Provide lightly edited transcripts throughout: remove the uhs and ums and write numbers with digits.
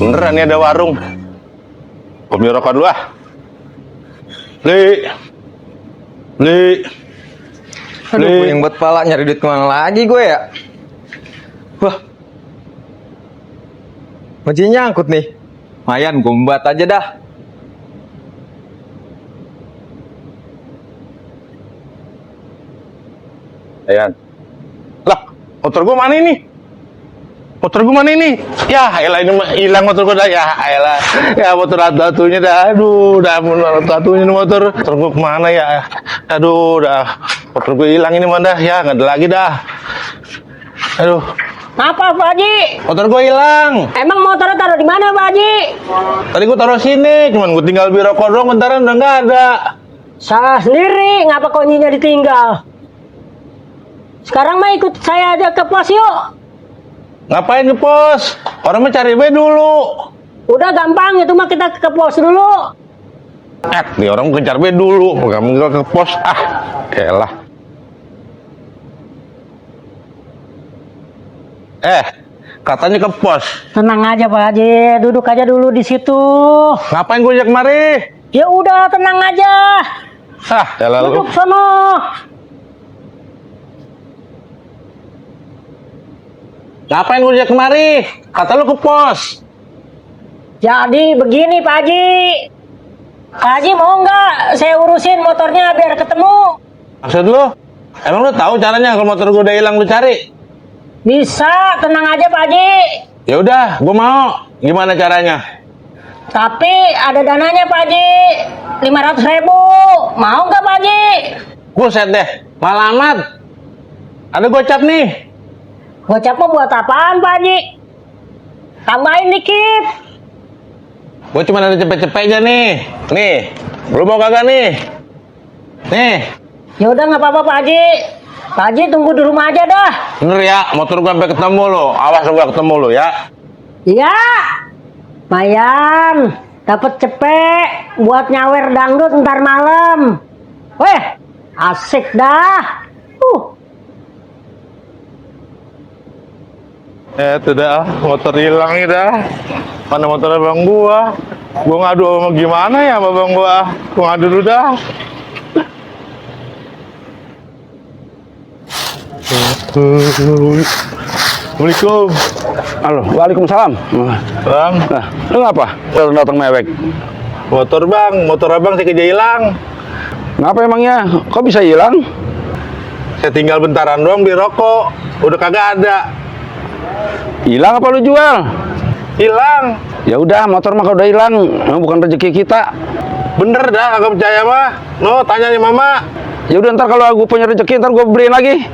Beneran nih ada warung. Kopi rokok dulu ah. Li. Aduh, yang buat pala nyari duit kemana lagi gue ya? Wah, masih nyangkut nih. Mayan, gue embat aja dah. Ayan. Lah, motor gua mana ini? Ya, elah ini hilang motor gua dah. Ya, elah. Ya motor satunya dah. Aduh, dah satunya ini motor. Motor gua kemana ya? Aduh, dah. Motor gua hilang ini mana? Ya, nggak ada lagi dah. Aduh. Apa Pak Haji? Motor gua hilang. Emang motornya taruh di mana Pak Haji? Tadi gua taruh sini, cuman gua tinggal beli rokok doang, bentaran udah nggak ada. Salah sendiri, ngapa kuncinya ditinggal? Sekarang mah ikut saya aja ke pos yuk. Ngapain ke pos? Orang mah cari B dulu. Udah gampang, itu mah kita ke pos dulu. Nih orang kejar B dulu, nggak ke pos. Ah, elah. Katanya ke pos. Tenang aja Pak Haji, duduk aja dulu di situ. Ngapain gue ajak kemari? Ya udah, tenang aja. Ah, elah lu. Duduk sono. Ngapain gue ajak kemari? Kata lu ke pos. Jadi begini Pak Haji. Pak Haji mau nggak saya urusin motornya biar ketemu? Maksud lu? Emang lu tahu caranya kalau motor gue udah hilang lu cari? Bisa, tenang aja Pak Haji. Ya udah, gue mau. Gimana caranya? Tapi ada dananya Pak Haji, 500.000. Mau nggak Pak Haji? Buset deh, malamat. Ada gocap nih. Gocap mau buat apaan Pak Haji? Tambahin dikit. Gue cuma ada cepet-cepetnya nih. Nih, lu mau kagak nih? Nih. Ya udah nggak apa-apa Pak Haji. Pak Haji tunggu di rumah aja dah. Bener ya, motor gue sampai ketemu lo. Awas gue ketemu lo ya. Iya. Mayan, dapat cepet buat nyawer dangdut ntar malam. Weh, asik dah. Itu dah, motor hilang nih dah. Mana motor abang gua? Gua ngadu sama gimana ya sama abang gua? Gua ngadu dulu dah. Assalamualaikum. Halo, waalaikumsalam. Bang, Nah, lu ngapa? Datang mewek. motor abang sengaja hilang. Ngapa emangnya? Kok bisa hilang? Saya tinggal bentaran doang beli rokok. Udah kagak ada. Hilang apa lu jual? Hilang. Ya udah, motor mah kalau udah hilang, bukan rezeki kita. Bener dah, kagak percaya mah. No, tanya nih mama. Ya udah, ntar kalau aku punya rezeki, ntar gue beliin lagi.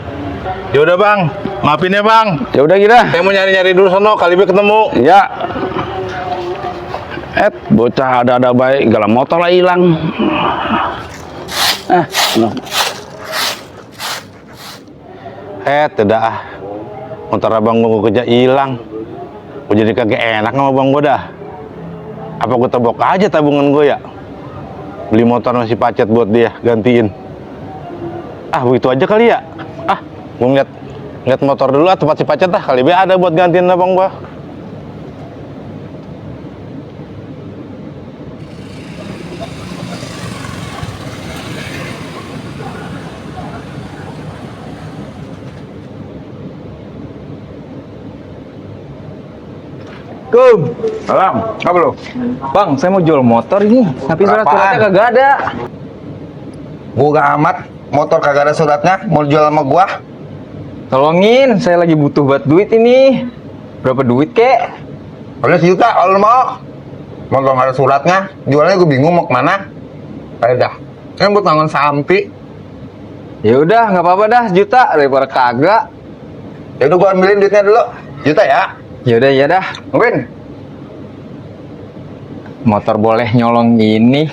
Ya udah bang, maafin ya bang. Ya udah gitu. Saya mau nyari-nyari dulu sono, kali be ketemu. Ya. Bocah ada baik, galah motor lah hilang. No. Tidak ah. Motor abang gue kerja hilang. Gue jadi kagak enak sama abang gue dah. Apa gue tebok aja tabungan gue ya? Beli motor masih pacet buat dia, gantiin. Ah, begitu aja kali ya? Ah, gue ngeliat motor dulu atau pacet dah. Kali be ada buat gantiin abang gue. Kum, Salam, apa lu? Bang, saya mau jual motor ini, tapi surat-suratnya kagak ada. Boga amat, motor kagak ada suratnya, mau jual sama gua. Tolongin, saya lagi butuh buat duit ini. Berapa duit kek? Kalau sejuta, kalau lu mau. Motor nggak ada suratnya, jualnya gue bingung mau kemana. Ayo dah, kan buat tangan sampi. Ya udah, nggak apa-apa dah, sejuta daripada kagak. Ya udah gua ambilin duitnya dulu, juta ya. Ya udah, ya dah. Mungkin. Motor boleh nyolong ini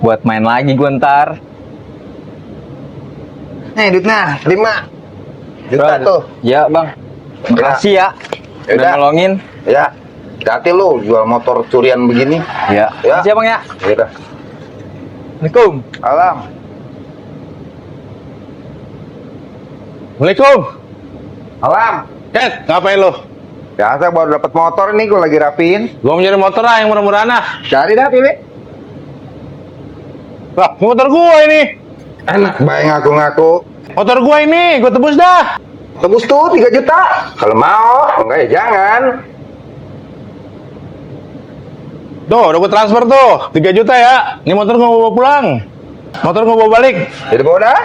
buat main lagi gue ntar. Nih duitnya, 5 juta tuh. Ya bang, makasih ya. Udah Yaudah. nolongin. Ya, hati lu jual motor curian begini. Ya, Ya. makasih ya bang ya. Ya udah. Assalamualaikum. Alam. Assalamualaikum. Alam. Ngapain lo? Biasa baru dapat motor nih, gue lagi rapiin. Gua mau nyari motor lah yang murah-murahan ah. Cari dah, pilih. Lah, motor gua ini. Enak baik ngaku-ngaku. Motor gua ini, gua tebus dah. Tebus tuh 3 juta. Kalau mau, enggak ya jangan. Tuh, udah gua transfer tuh, 3 juta ya. Ini motor gua mau bawa pulang. Motor gua bawa balik. Jadi bawa dah.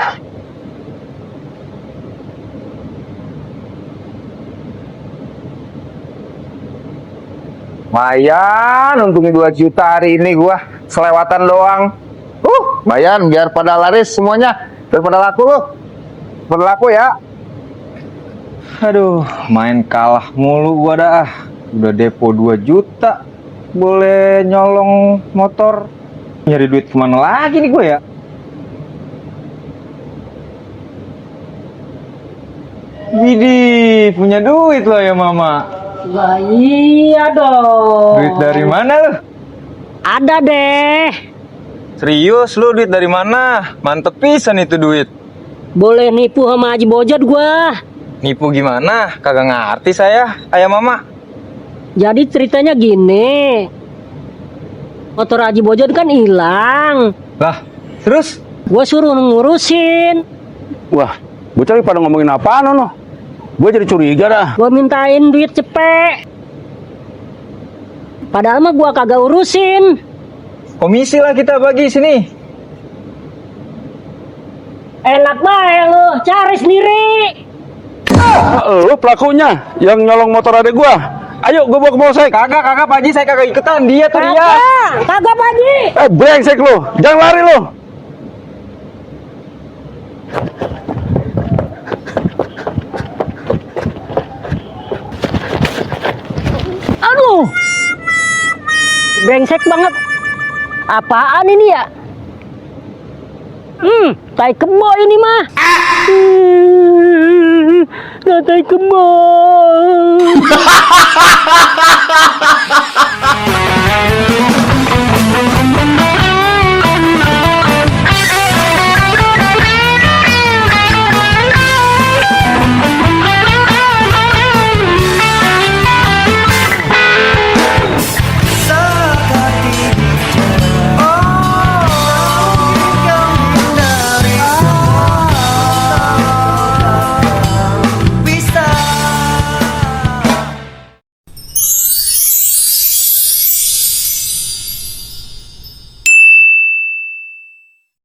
Lumayan, untungnya 2 juta hari ini gua selewatan doang. Lumayan biar pada laris semuanya, biar pada laku lu. Pada laku ya. Aduh, main kalah mulu gua dah. Udah depo 2 juta. Boleh nyolong motor. Nyari duit kemana lagi nih gue ya? Widih, punya duit loh ya mama. Lah iya dong. Duit dari mana lu? Ada deh. Serius lu duit dari mana? Mantep pisan itu duit. Boleh nipu sama Haji Bojot gua. Nipu gimana? Kagak ngerti saya, ayah mama. Jadi ceritanya gini. Motor Haji Bojot kan hilang. Lah, terus? Gua suruh ngurusin. Wah, bocah pada ngomongin apaan no? Gue jadi curiga dah. Gua mintain duit cepet. Padahal mah gua kagak urusin. Komisi lah kita bagi sini. Enak banget lu, cari sendiri. Lu pelakunya yang nyolong motor adek gua. Ayo, gua bawa ke polsek. Kagak, Pak Haji, saya kagak ikutan. Dia tuh dia. Kagak Pak Haji. Brengsek lu. Jangan lari lu. Aduh. Brengsek banget. Apaan ini ya? Tai kebo ini mah. Tai kebo.